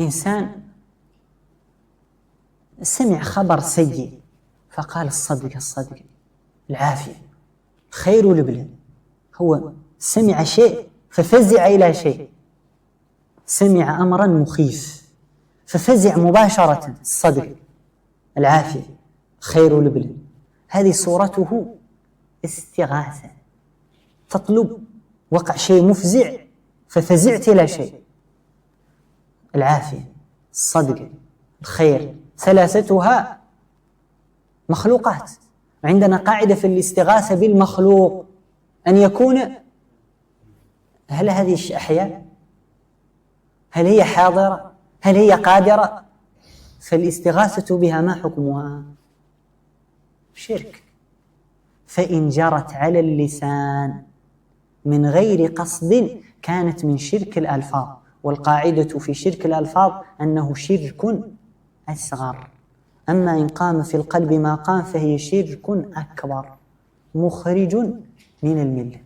إنسان سمع خبر سيء فقال الصدق العافية خير لبلد. هو سمع شيء ففزع إلى شيء، سمع أمرا مخيف ففزع مباشرة، الصدق العافية خير لبلد. هذه صورته استغاثة، تطلب وقع شيء مفزع ففزعت إلى شيء. العافية، الصدق، الخير، ثلاثتها مخلوقات. عندنا قاعدة في الاستغاثة بالمخلوق أن يكون، هل هذه أحياء؟ هل هي حاضرة؟ هل هي قادرة؟ فالاستغاثة بها ما حكمها؟ شرك. فإن جرت على اللسان من غير قصد كانت من شرك الألفاظ، والقاعدة في شرك الألفاظ أنه شرك أصغر. أما إن قام في القلب ما قام فهي شرك أكبر مخرج من الملة.